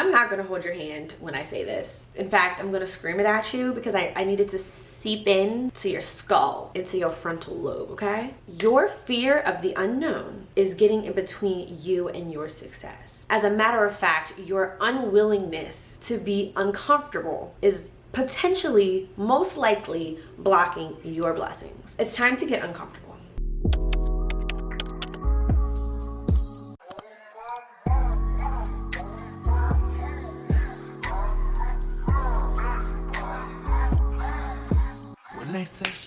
I'm not gonna hold your hand when I say this. In fact, I'm gonna scream it at you because I need it to seep in to your skull, into your frontal lobe, okay? Your fear of the unknown is getting in between you and your success. As a matter of fact, your unwillingness to be uncomfortable is potentially, most likely, blocking your blessings. It's time to get uncomfortable.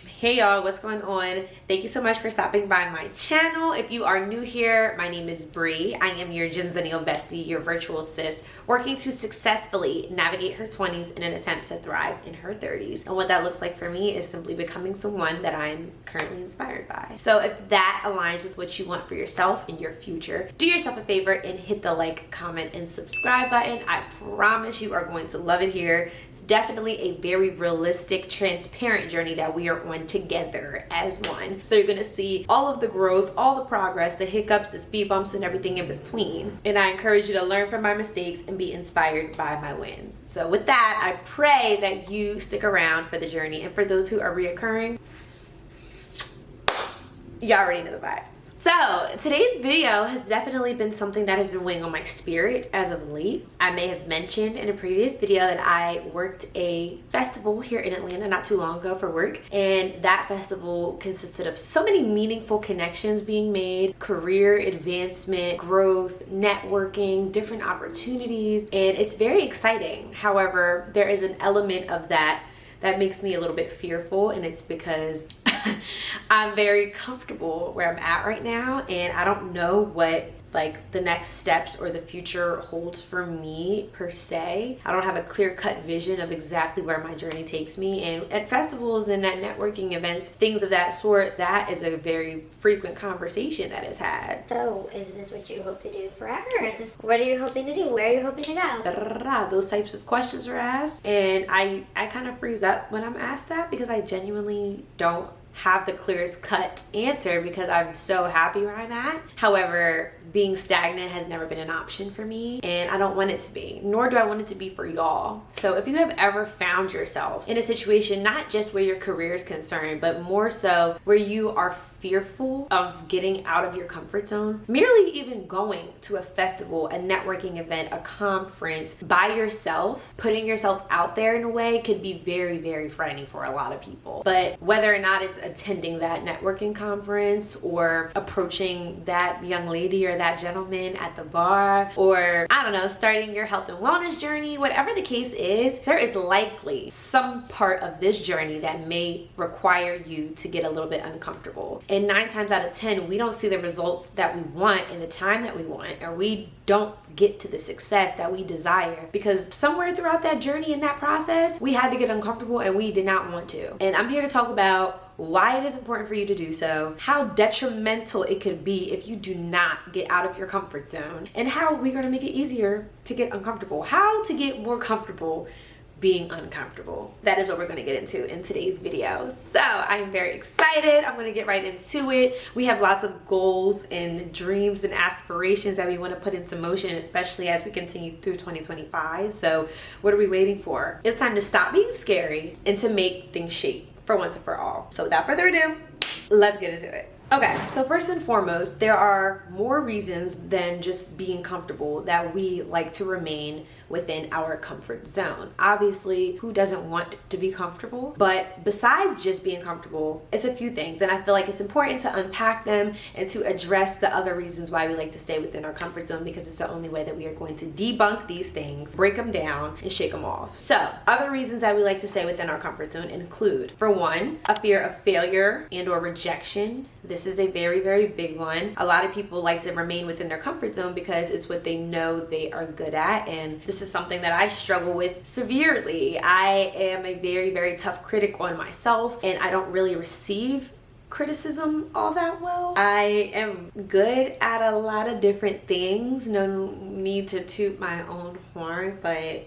Hey y'all, what's going on? Thank you so much for stopping by my channel. If you are new here, my name is Bree. I am your Genzennial bestie, your virtual sis, working to successfully navigate her 20s in an attempt to thrive in her 30s. And what that looks like for me is simply becoming someone that I'm currently inspired by. So if that aligns with what you want for yourself in your future, do yourself a favor and hit the like, comment, and subscribe button. I promise you are going to love it here. It's definitely a very realistic, transparent journey that we are on together as one. So you're gonna see all of the growth, all the progress, the hiccups, the speed bumps, and everything in between. And I encourage you to learn from my mistakes and be inspired by my wins. So with that, I pray that you stick around for the journey. And for those who are reoccurring, you already know the vibes. So today's video has definitely been something that has been weighing on my spirit as of late. I may have mentioned in a previous video that I worked a festival here in Atlanta not too long ago for work, and that festival consisted of so many meaningful connections being made, career advancement, growth, networking, different opportunities, and it's very exciting. However, there is an element of that makes me a little bit fearful, and it's because I'm very comfortable where I'm at right now, and I don't know what like the next steps or the future holds for me per se. I don't have a clear-cut vision of exactly where my journey takes me, and at festivals and at networking events, things of that sort, that is a very frequent conversation that is had. So is this what you hope to do forever? Is this, what are you hoping to do? Where are you hoping to go? Those types of questions are asked, and I kind of freeze up when I'm asked that because I genuinely don't have the clearest cut answer because I'm so happy where I'm at. However, being stagnant has never been an option for me, and I don't want it to be, nor do I want it to be for y'all. So if you have ever found yourself in a situation, not just where your career is concerned, but more so where you are fearful of getting out of your comfort zone, merely even going to a festival, a networking event, a conference by yourself, putting yourself out there in a way could be very, very frightening for a lot of people. But whether or not it's attending that networking conference or approaching that young lady or that gentleman at the bar, or I don't know, starting your health and wellness journey, whatever the case is, there is likely some part of this journey that may require you to get a little bit uncomfortable. And 9 times out of 10, we don't see the results that we want in the time that we want, or we don't get to the success that we desire because somewhere throughout that journey and that process, we had to get uncomfortable and we did not want to. And I'm here to talk about why it is important for you to do so, how detrimental it could be if you do not get out of your comfort zone, and how we're going to make it easier to get uncomfortable, how to get more comfortable being uncomfortable. That is what we're going to get into in today's video. So I am very excited. I'm going to get right into it. We have lots of goals and dreams and aspirations that we want to put into motion, especially as we continue through 2025. So what are we waiting for? It's time to stop being scary and to make things shape for once and for all. So without further ado, let's get into it. Okay, so first and foremost, there are more reasons than just being comfortable that we like to remain within our comfort zone. Obviously, who doesn't want to be comfortable? But besides just being comfortable, it's a few things, and I feel like it's important to unpack them and to address the other reasons why we like to stay within our comfort zone, because it's the only way that we are going to debunk these things, break them down, and shake them off. So, other reasons that we like to stay within our comfort zone include, for one, a fear of failure and or rejection. This is a very, very big one. A lot of people like to remain within their comfort zone because it's what they know they are good at, and this is something that I struggle with severely. I am a very, very tough critic on myself, and I don't really receive criticism all that well. I am good at a lot of different things. No need to toot my own horn, but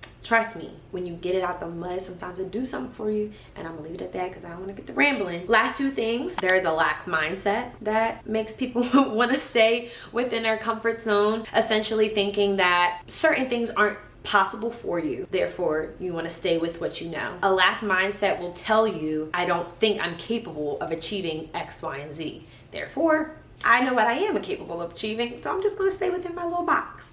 trust me, when you get it out the mud, sometimes it do something for you. And I'm gonna leave it at that because I don't want to get the rambling. Last two things, there is a lack mindset that makes people want to stay within their comfort zone, essentially thinking that certain things aren't possible for you, therefore you want to stay with what you know. A lack mindset will tell you, I don't think I'm capable of achieving X, Y, and Z. Therefore, I know what I am capable of achieving, so I'm just going to stay within my little box.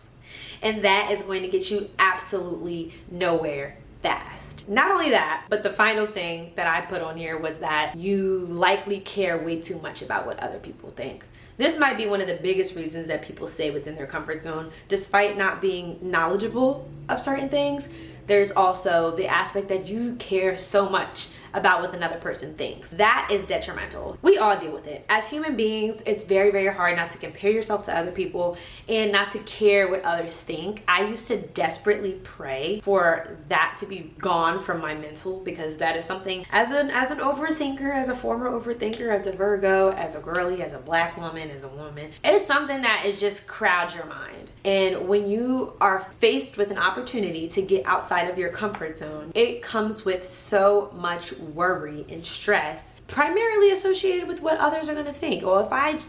And that is going to get you absolutely nowhere fast. Not only that, but the final thing that I put on here was that you likely care way too much about what other people think. This might be one of the biggest reasons that people stay within their comfort zone, despite not being knowledgeable of certain things. There's also the aspect that you care so much about what another person thinks. That is detrimental. We all deal with it. As human beings, it's very, very hard not to compare yourself to other people and not to care what others think. I used to desperately pray for that to be gone from my mental, because that is something, as an overthinker, as a former overthinker, as a Virgo, as a girly, as a black woman, as a woman, it is something that is just crowds your mind. And when you are faced with an opportunity to get outside of your comfort zone, it comes with so much worry and stress, primarily associated with what others are going to think. Well, if I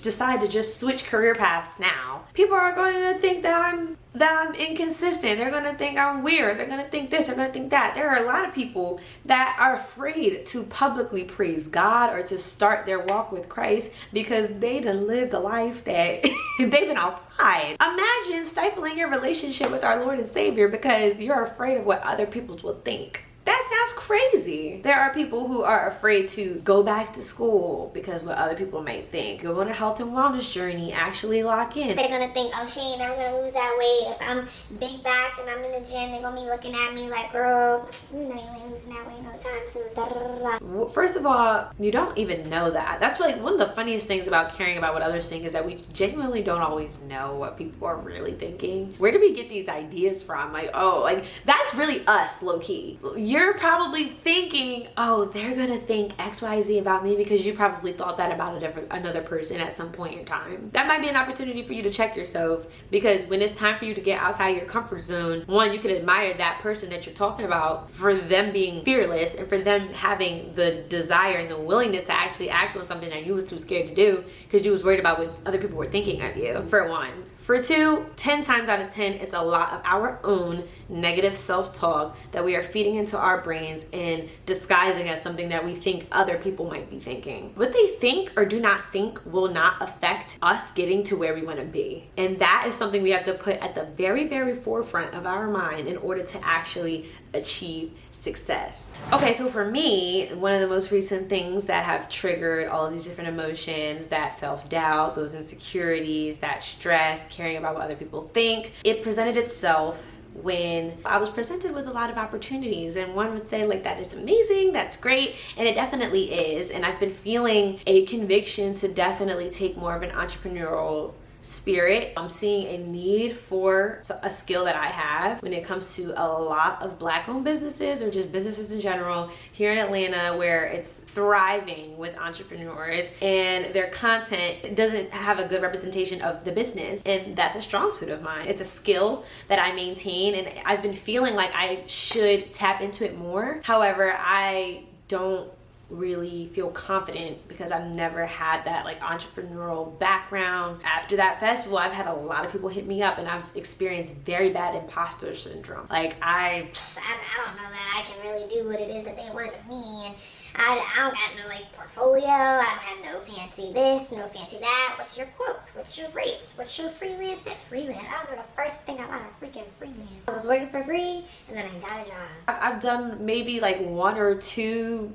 decide to just switch career paths now, people are going to think that I'm inconsistent. They're going to think I'm weird. They're going to think this. They're going to think that. There are a lot of people that are afraid to publicly praise God or to start their walk with Christ because they done lived a life that they've been outside. Imagine stifling your relationship with our Lord and Savior because you're afraid of what other people will think. That sounds crazy. There are people who are afraid to go back to school because what other people might think. Go on a health and wellness journey, actually lock in. They're gonna think, oh, she ain't never gonna lose that weight. If I'm big back and I'm in the gym, they're gonna be looking at me like, girl, you know you ain't losing that weight no time to. Da, da, da, da. First of all, you don't even know that. That's like one of the funniest things about caring about what others think, is that we genuinely don't always know what people are really thinking. Where do we get these ideas from? Like, oh, like that's really us, low key. You're probably thinking, oh, they're gonna think XYZ about me because you probably thought that about another person at some point in time. That might be an opportunity for you to check yourself, because when it's time for you to get outside of your comfort zone, one, you can admire that person that you're talking about for them being fearless and for them having the desire and the willingness to actually act on something that you was too scared to do because you was worried about what other people were thinking of you, for one. For two, 10 times out of 10, it's a lot of our own negative self-talk that we are feeding into our brains and disguising as something that we think other people might be thinking. What they think or do not think will not affect us getting to where we want to be. And that is something we have to put at the very, very forefront of our mind in order to actually achieve success. Okay, so for me, one of the most recent things that have triggered all of these different emotions, that self-doubt, those insecurities, that stress, caring about what other people think, it presented itself when I was presented with a lot of opportunities, and one would say like, that is amazing, that's great, and it definitely is. And I've been feeling a conviction to definitely take more of an entrepreneurial spirit. I'm seeing a need for a skill that I have when it comes to a lot of Black-owned businesses, or just businesses in general here in Atlanta, where it's thriving with entrepreneurs and their content doesn't have a good representation of the business. And that's a strong suit of mine. It's a skill that I maintain, and I've been feeling like I should tap into it more. However, I don't really feel confident because I've never had that like entrepreneurial background. After that festival, I've had a lot of people hit me up and I've experienced very bad imposter syndrome. Like I don't know that I can really do what it is that they want of me, and I don't got no like portfolio, I don't have no fancy this, no fancy that. What's your quotes? What's your rates? What's your freelance? Freelance. I don't know the first thing about a freaking freelance. I was working for free and then I got a job. I've done maybe like 1 or 2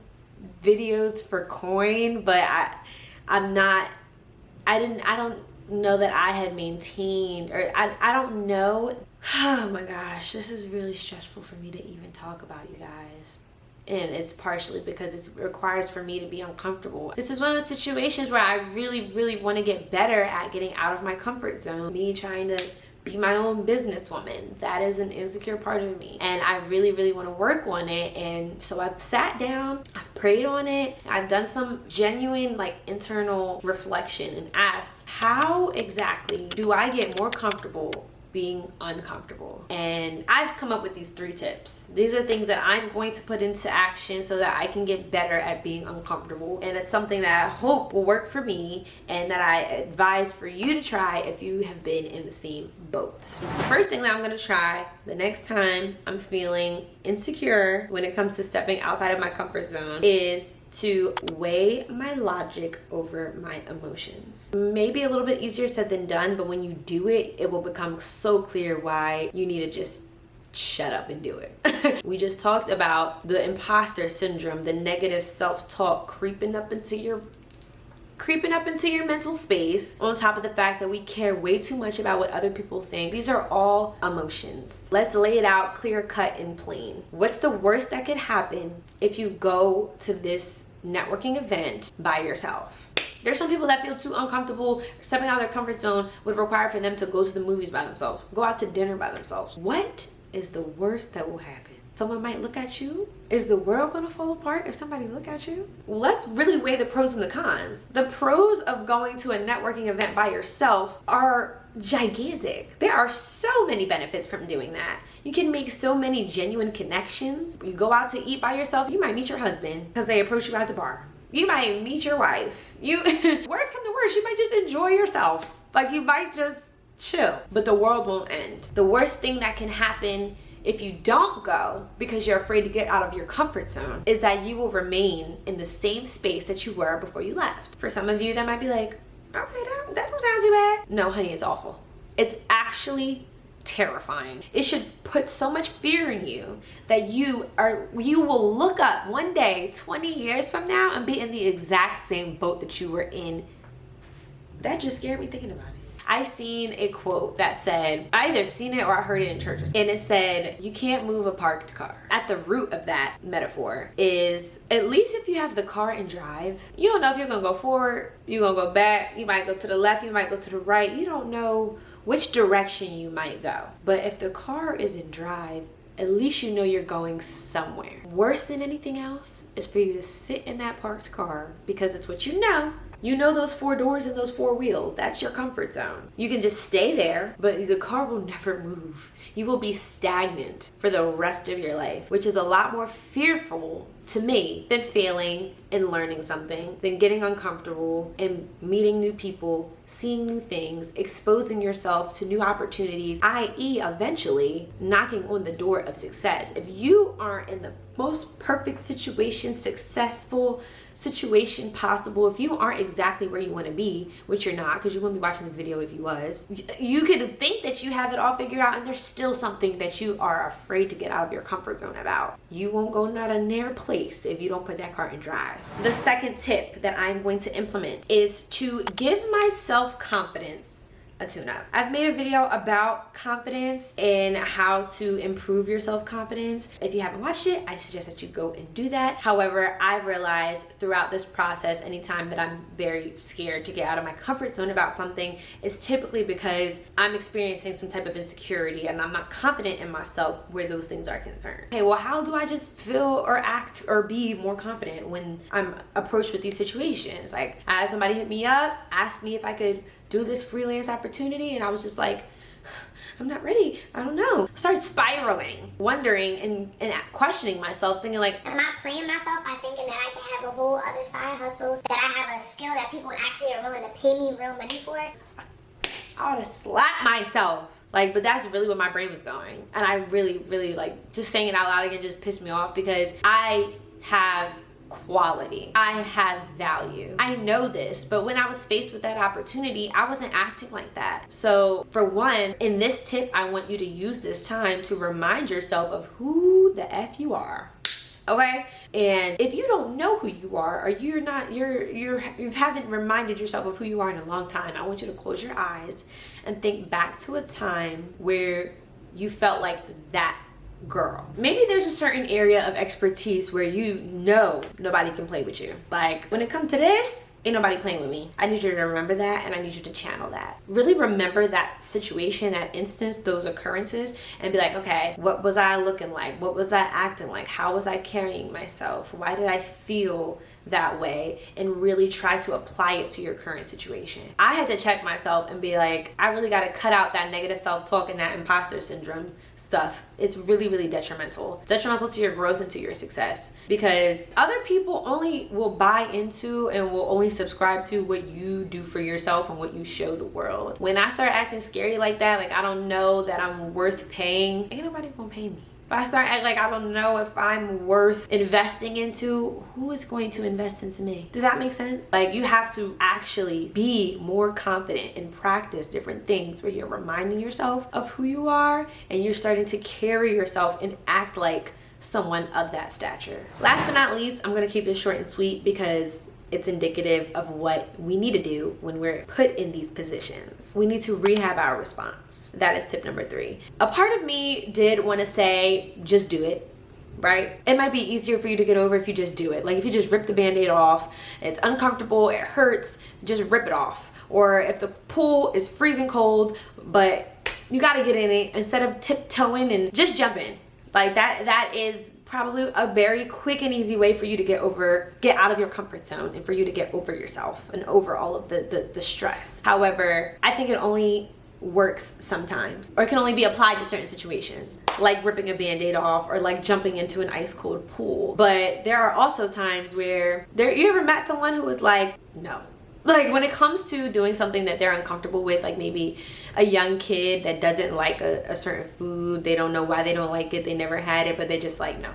videos for coin, but I don't know that I had maintained, or I don't know. Oh my gosh, this is really stressful for me to even talk about, you guys. And it's partially because it requires for me to be uncomfortable. This is one of those situations where I really, really want to get better at getting out of my comfort zone. Me trying to be my own businesswoman. That is an insecure part of me. And I really, really want to work on it. And so I've sat down, I've prayed on it. I've done some genuine like internal reflection and asked, how exactly do I get more comfortable being uncomfortable. And I've come up with these 3 tips. These are things that I'm going to put into action so that I can get better at being uncomfortable. And it's something that I hope will work for me and that I advise for you to try if you have been in the same boat. First thing that I'm gonna try the next time I'm feeling insecure when it comes to stepping outside of my comfort zone is to weigh my logic over my emotions. Maybe a little bit easier said than done, but when you do it, it will become so clear why you need to just shut up and do it. We just talked about the imposter syndrome, the negative self-talk creeping up into your mental space, on top of the fact that we care way too much about what other people think. These are all emotions. Let's lay it out clear cut and plain. What's the worst that could happen if you go to this networking event by yourself? There's some people that feel too uncomfortable. Stepping out of their comfort zone would require for them to go to the movies by themselves, go out to dinner by themselves. What is the worst that will happen? Someone might look at you. Is the world gonna fall apart if somebody look at you? Let's really weigh the pros and the cons. The pros of going to a networking event by yourself are gigantic. There are so many benefits from doing that. You can make so many genuine connections. You go out to eat by yourself, you might meet your husband because they approach you at the bar. You might meet your wife. Worst come to worst, you might just enjoy yourself. Like, you might just chill, but the world won't end. The worst thing that can happen if you don't go because you're afraid to get out of your comfort zone is that you will remain in the same space that you were before you left. For some of you, that might be like, okay, that don't sound too bad. No, honey, it's awful. It's actually terrifying. It should put so much fear in you that you will look up one day 20 years from now and be in the exact same boat that you were in. That just scared me thinking about it. I seen a quote that said, I either seen it or I heard it in churches, and it said, you can't move a parked car. At the root of that metaphor is, at least if you have the car and drive, you don't know if you're gonna go forward, you're gonna go back, you might go to the left, you might go to the right, you don't know which direction you might go. But if the car is in drive, at least you know you're going somewhere. Worse than anything else is for you to sit in that parked car because it's what you know. You know those 4 doors and those 4 wheels. That's your comfort zone. You can just stay there, but the car will never move. You will be stagnant for the rest of your life, which is a lot more fearful to me than failing and learning something, than getting uncomfortable and meeting new people, seeing new things, exposing yourself to new opportunities, i.e. eventually knocking on the door of success. If you aren't in the most perfect situation, successful situation possible, if you aren't exactly where you want to be, which you're not, because you wouldn't be watching this video if you was, you could think that you have it all figured out and there's still something that you are afraid to get out of your comfort zone about. You won't go not a near place if you don't put that car in drive. The second tip that I'm going to implement is to give myself confidence a tune-up. I've made a video about confidence and how to improve your self-confidence. If you haven't watched it, I suggest that you go and do that. However, I've realized throughout this process, anytime that I'm very scared to get out of my comfort zone about something, it's typically because I'm experiencing some type of insecurity and I'm not confident in myself where those things are concerned. Okay, well, how do I just feel or act or be more confident when I'm approached with these situations? Like, I had somebody hit me up, asked me if I could do this freelance opportunity, and I was just like, I'm not ready, I don't know. I started spiraling, wondering and questioning myself, thinking like, am I playing myself by thinking that I can have a whole other side hustle, that I have a skill that people actually are willing to pay me real money for? I ought to slap myself. Like, but that's really what my brain was going. And I really like, just saying it out loud again just pissed me off because I have quality. I have value. I know this, but when I was faced with that opportunity, I wasn't acting like that. So for one, in this tip, I want you to use this time to remind yourself of who the F you are. Okay? And if you don't know who you are, or you haven't reminded yourself of who you are in a long time, I want you to close your eyes and think back to a time where you felt like that girl. Maybe there's a certain area of expertise where you know nobody can play with you. Like, when it comes to this, Ain't nobody playing with me. I need you to remember that, and I need you to channel that. Really remember that situation, that instance, those occurrences, and be like, okay, what was I looking like? What was I acting like? How was I carrying myself? Why did I feel that way? And really try to apply it to your current situation. I had to check myself and be like, I really got to cut out that negative self-talk and that imposter syndrome stuff. It's really, really detrimental to your growth and to your success, because other people only will buy into and will only subscribe to what you do for yourself and what you show the world. When I start acting scary like that, like I don't know that I'm worth paying, ain't nobody gonna pay me. If I start acting like I don't know if I'm worth investing into, who is going to invest into me? Does that make sense? Like, you have to actually be more confident and practice different things where you're reminding yourself of who you are, and you're starting to carry yourself and act like someone of that stature. Last but not least, I'm gonna keep this short and sweet because it's indicative of what we need to do when we're put in these positions. We need to rehab our response. That is tip number 3. A part of me did want to say, just do it, right? It might be easier for you to get over if you just do it. Like, if you just rip the band-aid off, it's uncomfortable, it hurts, just rip it off. Or if the pool is freezing cold, but you got to get in it, instead of tiptoeing and just jump in. Like, that is probably a very quick and easy way for you to get out of your comfort zone and for you to get over yourself and over all of the stress. However, I think it only works sometimes, or it can only be applied to certain situations, like ripping a band-aid off or like jumping into an ice cold pool. But there are also times where you ever met someone who was like, no. Like, when it comes to doing something that they're uncomfortable with, like maybe a young kid that doesn't like a certain food, they don't know why they don't like it, they never had it, but they just like, no,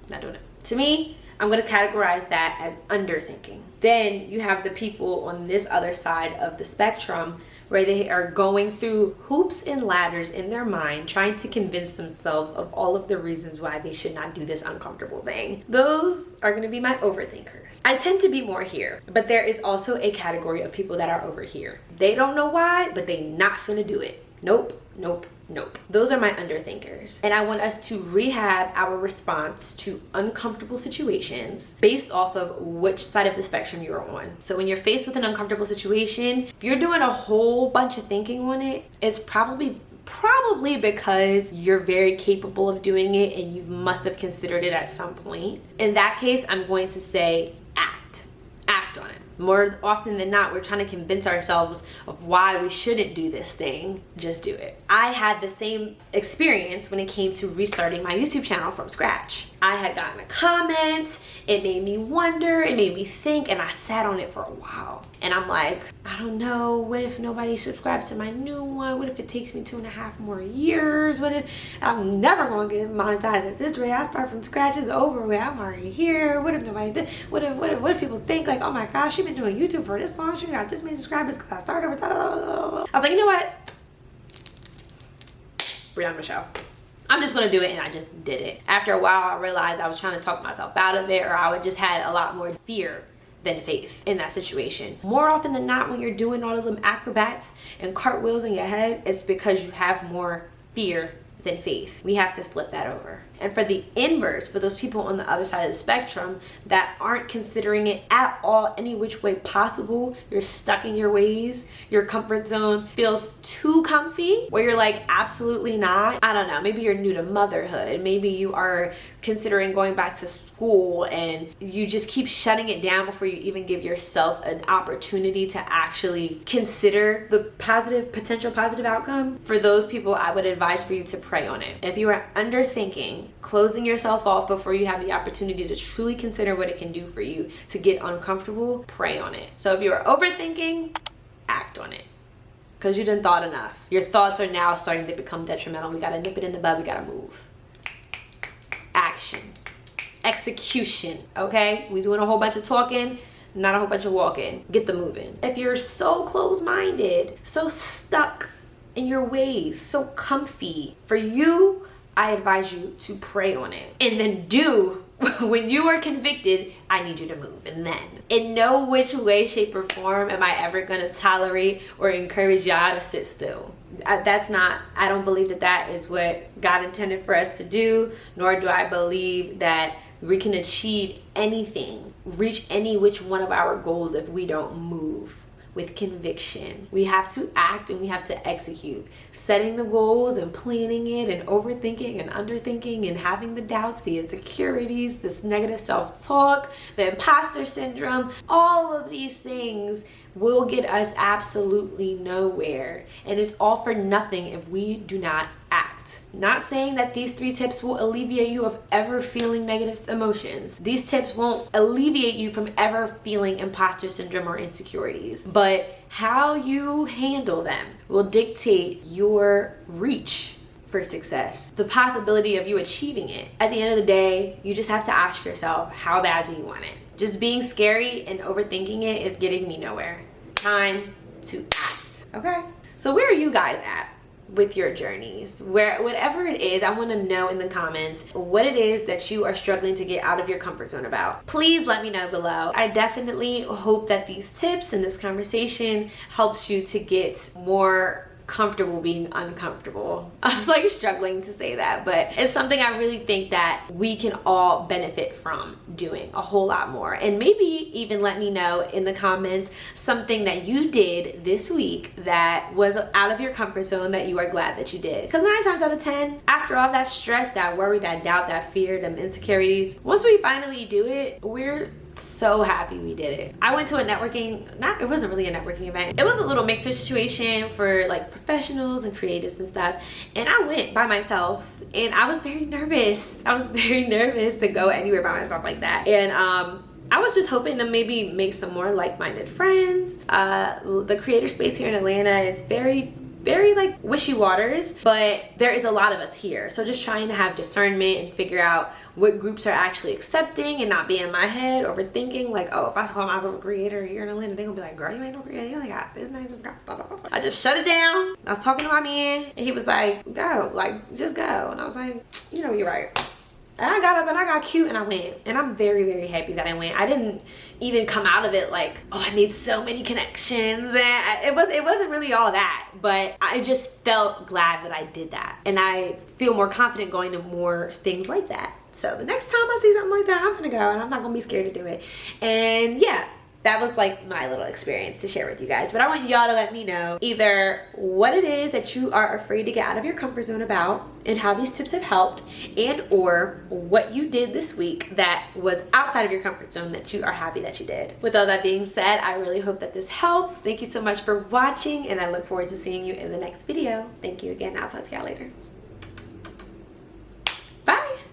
not doing it. To me, I'm gonna categorize that as underthinking. Then you have the people on this other side of the spectrum where they are going through hoops and ladders in their mind, trying to convince themselves of all of the reasons why they should not do this uncomfortable thing. Those are gonna be my overthinkers. I tend to be more here, but there is also a category of people that are over here. They don't know why, but they not finna do it. Nope, nope, nope. Those are my underthinkers. And I want us to rehab our response to uncomfortable situations based off of which side of the spectrum you're on. So when you're faced with an uncomfortable situation, if you're doing a whole bunch of thinking on it, it's probably because you're very capable of doing it and you must have considered it at some point. In that case, I'm going to say act on it. More often than not, we're trying to convince ourselves of why we shouldn't do this thing. Just do it. I had the same experience when it came to restarting my YouTube channel from scratch. I had gotten a comment, it made me wonder, it made me think, and I sat on it for a while. And I'm like, I don't know, what if nobody subscribes to my new one? What if it takes me 2.5 more years? What if I'm never gonna get monetized at this rate? I start from scratch, it's over with, I'm already here. What if nobody did? What if people think like, oh my gosh, she's been doing YouTube for this long, she got this many subscribers because I started with I was like, you know what? Briana Michelle. I'm just gonna do it, and I just did it. After a while, I realized I was trying to talk myself out of it, or I would just had a lot more fear than faith in that situation. More often than not, when you're doing all of them acrobats and cartwheels in your head, it's because you have more fear than faith. We have to flip that over. And for the inverse, for those people on the other side of the spectrum that aren't considering it at all any which way possible, you're stuck in your ways, your comfort zone feels too comfy, where you're like, absolutely not. I don't know, maybe you're new to motherhood, maybe you are considering going back to school and you just keep shutting it down before you even give yourself an opportunity to actually consider the potential positive outcome. For those people, I would advise for you to pray on it. If you are underthinking, closing yourself off before you have the opportunity to truly consider what it can do for you to get uncomfortable, pray on it. So if you are overthinking, act on it, because you didn't thought enough. Your thoughts are now starting to become detrimental. We gotta nip it in the bud. We gotta move. Action, execution. Okay, we doing a whole bunch of talking, not a whole bunch of walking. Get the moving. If you're so close-minded, so stuck in your ways, so comfy, for you, I advise you to pray on it and then do. When you are convicted, I need you to move. And then in no which way, shape, or form am I ever going to tolerate or encourage y'all to sit still. I don't believe that is what God intended for us to do, nor do I believe that We can achieve anything, reach any which one of our goals if we don't move with conviction. We have to act and we have to execute. Setting the goals and planning it and overthinking and underthinking and having the doubts, the insecurities, this negative self-talk, the imposter syndrome, all of these things will get us absolutely nowhere. And it's all for nothing if we do not act. Not saying that these 3 tips will alleviate you of ever feeling negative emotions. These tips won't alleviate you from ever feeling imposter syndrome or insecurities, but how you handle them will dictate your reach for success, the possibility of you achieving it. At the end of the day, you just have to ask yourself, how bad do you want it? Just being scary and overthinking it is getting me nowhere. Time to act. Okay? So where are you guys at with your journeys? Whatever it is, I want to know in the comments what it is that you are struggling to get out of your comfort zone about. Please let me know below. I definitely hope that these tips and this conversation helps you to get more comfortable being uncomfortable. I was like struggling to say that, but it's something I really think that we can all benefit from doing a whole lot more. And maybe even let me know in the comments something that you did this week that was out of your comfort zone that you are glad that you did. Because 9 times out of 10, after all that stress, that worry, that doubt, that fear, them insecurities, once we finally do it, we're so happy we did it. I went to a networking, it wasn't really a networking event. It was a little mixer situation for like professionals and creatives and stuff. And I went by myself and I was very nervous. I was very nervous to go anywhere by myself like that. And I was just hoping to maybe make some more like-minded friends. The creator space here in Atlanta is very like wishy waters, but there is a lot of us here. So just trying to have discernment and figure out what groups are actually accepting and not be in my head overthinking like, oh, if I call myself a creator here in Atlanta, they're gonna be like, girl, you ain't no creator, you only got this man, just got blah, blah, blah. I just shut it down. I was talking to my man and he was like, go, like just go. And I was like, you know, you're right. And I got up and I got cute and I went. And I'm very, very happy that I went. I didn't even come out of it like, oh, I made so many connections. And it wasn't really all that. But I just felt glad that I did that. And I feel more confident going to more things like that. So the next time I see something like that, I'm gonna go and I'm not gonna be scared to do it. And yeah, that was like my little experience to share with you guys. But I want y'all to let me know either what it is that you are afraid to get out of your comfort zone about and how these tips have helped, and or what you did this week that was outside of your comfort zone that you are happy that you did. With all that being said, I really hope that this helps. Thank you so much for watching and I look forward to seeing you in the next video. Thank you again. I'll talk to y'all later.